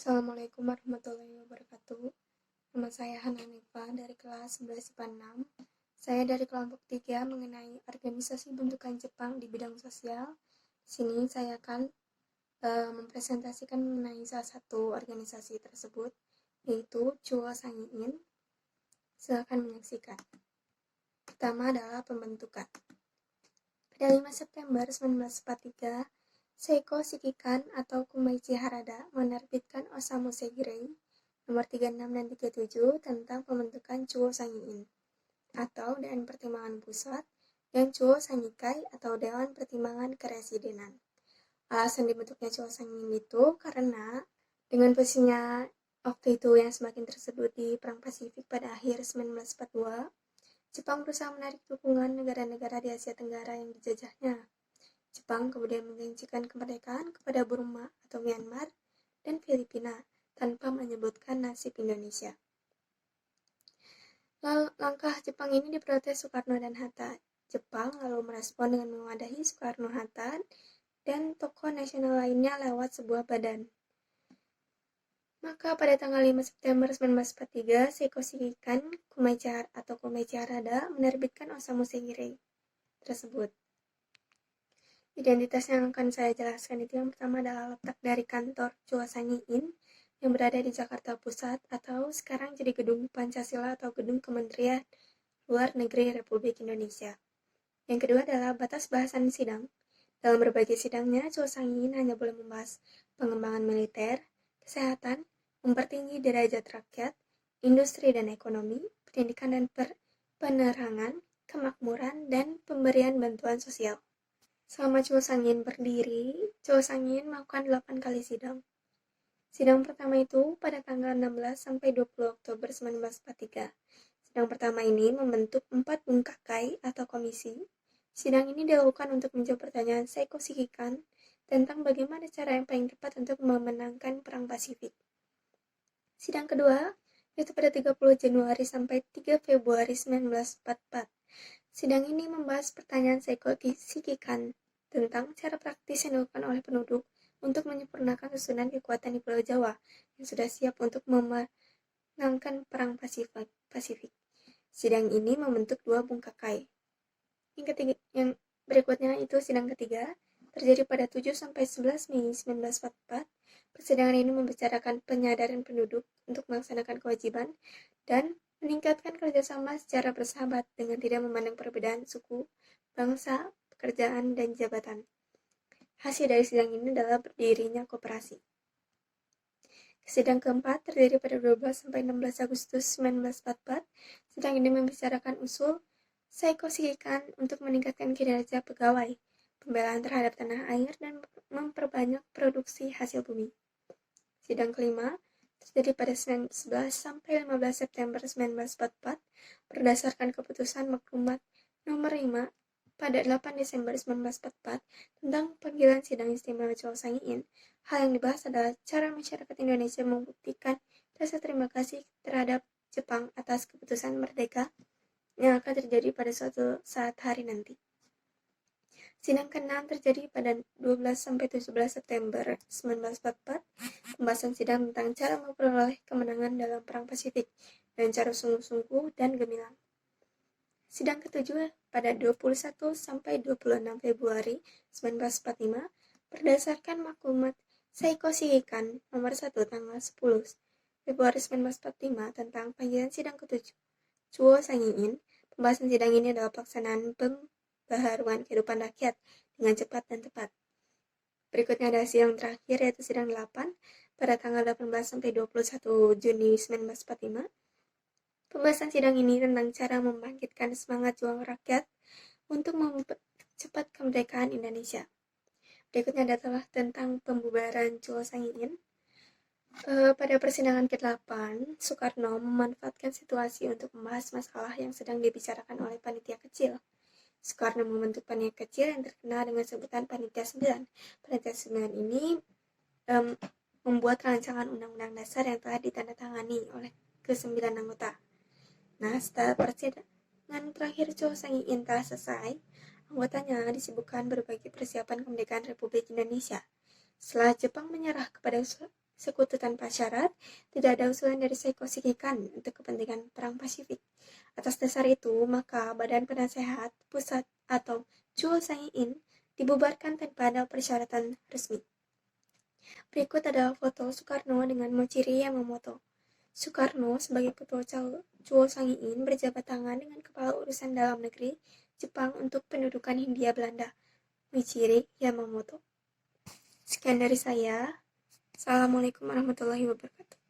Assalamualaikum warahmatullahi wabarakatuh. Nama saya Hananifa dari kelas 11 IPA 6. Saya dari kelompok 3 mengenai organisasi bentukan Jepang di bidang sosial. Di sini saya akan mempresentasikan mengenai salah satu organisasi tersebut, yaitu Chuo Sangiin. Silakan menyaksikan. Pertama adalah pembentukan. Pada 5 September 1943, Seiko Shikikan atau Kumaichi Harada menerbitkan Osamu Seirei nomor 36 dan 37 tentang pembentukan Chuo Sangiin atau Dewan Pertimbangan Pusat dan Chuo Sangikai atau Dewan Pertimbangan Keresidenan. Alasan dibentuknya Chuo Sangiin itu karena dengan posisinya waktu itu yang semakin tersebut di Perang Pasifik pada akhir 1942, Jepang berusaha menarik dukungan negara-negara di Asia Tenggara yang dijajahnya. Jepang kemudian menjanjikan kemerdekaan kepada Burma atau Myanmar dan Filipina tanpa menyebutkan nasib Indonesia. Langkah Jepang ini diprotes Soekarno dan Hatta. Jepang lalu merespon dengan mewadahi Soekarno-Hatta dan tokoh nasional lainnya lewat sebuah badan. Maka pada tanggal 5 September 1943, Seiko Shikikan Kumaichi Harada menerbitkan Osamu Seirei tersebut. Identitas yang akan saya jelaskan itu yang pertama adalah letak dari kantor Chuo Sangiin yang berada di Jakarta Pusat atau sekarang jadi Gedung Pancasila atau Gedung Kementerian Luar Negeri Republik Indonesia. Yang kedua adalah batas bahasan sidang. Dalam berbagai sidangnya, Chuo Sangiin hanya boleh membahas pengembangan militer, kesehatan, mempertinggi derajat rakyat, industri dan ekonomi, pendidikan dan penerangan, kemakmuran, dan pemberian bantuan sosial. Selama Chuo Sangiin berdiri, Chuo Sangiin melakukan 8 kali sidang. Sidang pertama itu pada tanggal 16 sampai 20 Oktober 1943. Sidang pertama ini membentuk 4 bungkakai atau komisi. Sidang ini dilakukan untuk menjawab pertanyaan Seiko Shikikan tentang bagaimana cara yang paling tepat untuk memenangkan Perang Pasifik. Sidang kedua yaitu pada 30 Januari sampai 3 Februari 1944. Sidang ini membahas pertanyaan Seiko Shikikan tentang cara praktis yang dilakukan oleh penduduk untuk menyempurnakan susunan kekuatan di Pulau Jawa yang sudah siap untuk memenangkan Perang Pasifik. Sidang ini membentuk 2 bungkakai. Yang berikutnya itu sidang ketiga terjadi pada 7 sampai 11 Mei 1944. Persidangan ini membicarakan penyadaran penduduk untuk melaksanakan kewajiban dan meningkatkan kerjasama secara bersahabat dengan tidak memandang perbedaan suku, bangsa, pekerjaan, dan jabatan. Hasil dari sidang ini adalah berdirinya koperasi. Sidang keempat terjadi pada 12 sampai 16 Agustus 1944. Sidang ini membicarakan usul Seiko Shikikan untuk meningkatkan kinerja pegawai, pembelaan terhadap tanah air, dan memperbanyak produksi hasil bumi. Sidang kelima terjadi pada 11 sampai 15 September 1944 berdasarkan keputusan maklumat nomor 5 pada 8 Desember 1944 tentang panggilan sidang istimewa Chuo Sangiin. Hal yang dibahas adalah cara masyarakat Indonesia membuktikan rasa terima kasih terhadap Jepang atas keputusan merdeka yang akan terjadi pada suatu saat hari nanti. Sidang ke-6 terjadi pada 12 sampai 17 September 1944. Pembahasan sidang tentang cara memperoleh kemenangan dalam Perang Pasifik dengan cara sungguh-sungguh dan gemilang. Sidang ke-7 pada 21 sampai 26 Februari 1945 berdasarkan maklumat Seiko Shikikan nomor 1 tanggal 10 Februari 1945 tentang panggilan sidang ke-7 Chuo Sangiin. Pembahasan sidang ini adalah pelaksanaan pembaharuan kehidupan rakyat dengan cepat dan tepat. Berikutnya ada sidang terakhir yaitu sidang 8 pada tanggal 18 sampai 21 Juni 1945. Pembahasan sidang ini tentang cara membangkitkan semangat juang rakyat untuk mempercepat kemerdekaan Indonesia. Berikutnya adalah tentang pembubaran Chuo Sangiin. Pada persidangan ke-8, Soekarno memanfaatkan situasi untuk membahas masalah yang sedang dibicarakan oleh panitia kecil. Soekarno membentuk panitia kecil yang terkenal dengan sebutan Panitia 9. Panitia 9 ini membuat rancangan undang-undang dasar yang telah ditandatangani oleh ke-9 anggota. Nah, setelah persidangan terakhir Chuo Sangiin telah selesai, anggotanya disibukkan berbagai persiapan kemerdekaan Republik Indonesia. Setelah Jepang menyerah kepada sekutu tanpa syarat, tidak ada usulan dari Seiko Shikikan untuk kepentingan Perang Pasifik. Atas dasar itu, maka Badan Penasehat Pusat atau Chuo Sang-in dibubarkan tanpa ada persyaratan resmi. Berikut adalah foto Soekarno dengan Mochiri Yamamoto. Soekarno sebagai ketua Chuo Sang-in berjabat tangan dengan Kepala Urusan Dalam Negeri Jepang untuk pendudukan Hindia Belanda, Michiri Yamamoto. Sekian dari saya. Assalamualaikum warahmatullahi wabarakatuh.